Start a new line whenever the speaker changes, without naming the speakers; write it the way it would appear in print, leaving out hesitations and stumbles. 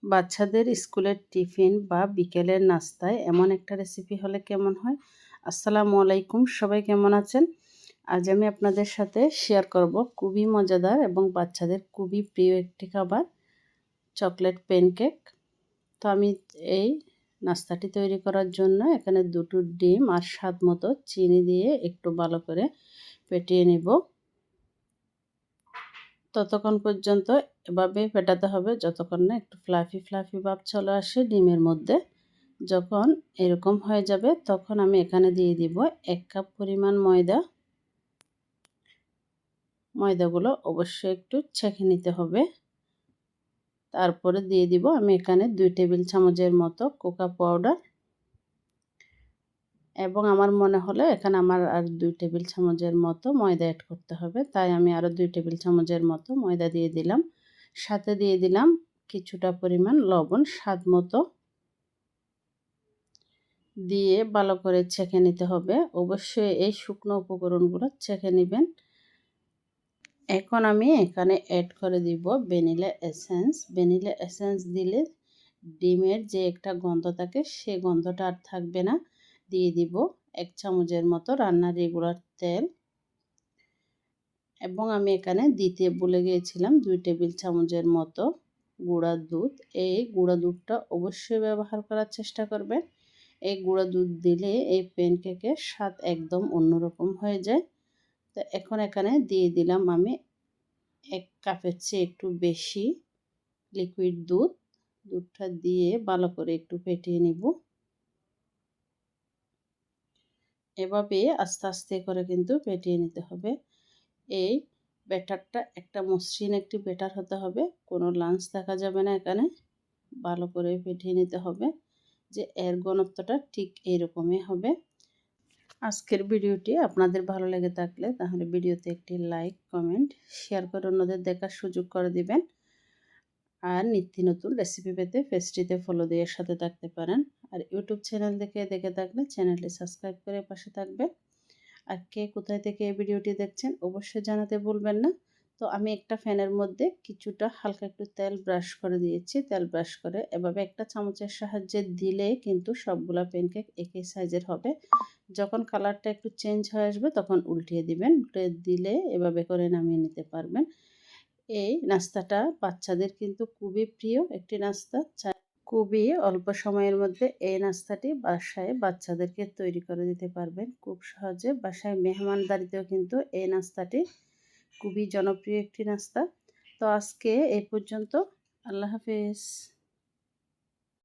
বাচ্চাদের স্কুলের টিফিন বা বিকেলের নাস্তায় এমন একটা রেসিপি হলে কেমন হয়। আসসালামু আলাইকুম, সবাই কেমন আছেন? আজ আমি আপনাদের সাথে শেয়ার করব খুবই মজাদার এবং বাচ্চাদের খুবই প্রিয় একটি খাবার, চকলেট প্যানকেক। তো আমি এই নাস্তাটি তৈরি করার জন্য এখানে দুটো ডিম আর স্বাদ মতো চিনি দিয়ে একটু ভালো করে ফেটিয়ে নেব। ততক্ষণ পর্যন্ত এভাবে ফেটাতে হবে যতক্ষণ না একটু ফ্লাফি ফ্লাফি ভাব চলে আসে ডিমের মধ্যে। যখন এরকম হয়ে যাবে তখন আমি এখানে দিয়ে দিব 1 কাপ পরিমাণ ময়দা। ময়দাগুলো অবশ্যই একটু ছেঁকে নিতে হবে। তারপরে দিয়ে দিব আমি এখানে 2 টেবিল চামচের মতো কোকো পাউডার, এবং আমার মনে হলো এখানে আমার আর 2 টেবিল চামচের মতো ময়দা অ্যাড করতে হবে, তাই আমি আরও 2 টেবিল চামচের মতো ময়দা দিয়ে দিলাম। সাথে দিয়ে দিলাম কিছুটা পরিমাণ লবণ স্বাদ মতো, দিয়ে ভালো করে ছেঁকে নিতে হবে। অবশ্যই এই শুকনো উপকরণগুলো ছেঁকে নেবেন। এখন আমি এখানে অ্যাড করে দিব ভ্যানিলা এসেন্স। ভ্যানিলা এসেন্স দিলে ডিমের যে একটা গন্ধ থাকে সেই গন্ধটা আর থাকবে না। দিয়ে দিব 1 চামচের মতো রান্নার রেগুলার তেল, এবং আমি এখানে দিতে ভুলে গিয়েছিলাম 2 টেবিল চামচের মতো গুঁড়া দুধ। এই গুঁড়া দুধটা অবশ্যই ব্যবহার করার চেষ্টা করবেন। এই গুঁড়া দুধ দিলে এই প্যানকেকের স্বাদ একদম অন্যরকম হয়ে যায়। তো এখন এখানে দিয়ে দিলাম আমি 1 কাপের চেয়ে একটু বেশি লিকুইড দুধ। দুধটা দিয়ে ভালো করে একটু ফেটিয়ে নিব। এভাবে আস্তে আস্তে করে কিন্তু ফেটিয়ে নিতে হবে। এই ব্যাটারটা একটা মসৃণ একটি ব্যাটার হতে হবে, কোনো লাঞ্চ দেখা যাবে না এখানে। ভালো করে ফেটিয়ে নিতে হবে, যে এর ঘনত্বটা ঠিক এইরকমই হবে। আজকের ভিডিওটি আপনাদের ভালো লেগে থাকলে তাহলে ভিডিওতে একটি লাইক, কমেন্ট, শেয়ার করে অন্যদের দেখার সুযোগ করে দিবেন। আর নিত্য নতুন রেসিপি পেতে পেজটিতে ফলো দিয়ে সাথে থাকতে পারেন। আর ইউটিউব চ্যানেল দেখে থাকলে চ্যানেলটি সাবস্ক্রাইব করে পাশে থাকবেন। আর কে কোথায় থেকে এই ভিডিওটি দেখছেন অবশ্যই জানাতে ভুলবেন না। তো আমি একটা ফ্যানের মধ্যে কিছুটা হালকা একটু তেল ব্রাশ করে দিয়েছি। তেল ব্রাশ করে এভাবে একটা চামচের সাহায্যে দিলে কিন্তু সবগুলা প্যানকেক একই সাইজের হবে। যখন কালারটা একটু চেঞ্জ হয়ে আসবে তখন উল্টিয়ে দিবেন। উল্টে দিলে এভাবে করে নামিয়ে নিতে পারবেন। এই নাস্তাটা বাচ্চাদের কিন্তু খুবই প্রিয় একটি নাস্তা। খুবই অল্প সময়ের মধ্যে এই নাস্তাটি বাসায় বাচ্চাদেরকে তৈরি করে দিতে পারবেন খুব সহজে। বাসায় মেহমানদারিতেও কিন্তু এই নাস্তাটি খুবই জনপ্রিয় একটি নাস্তা। তো আজকে এই পর্যন্ত। আল্লাহ হাফেজ।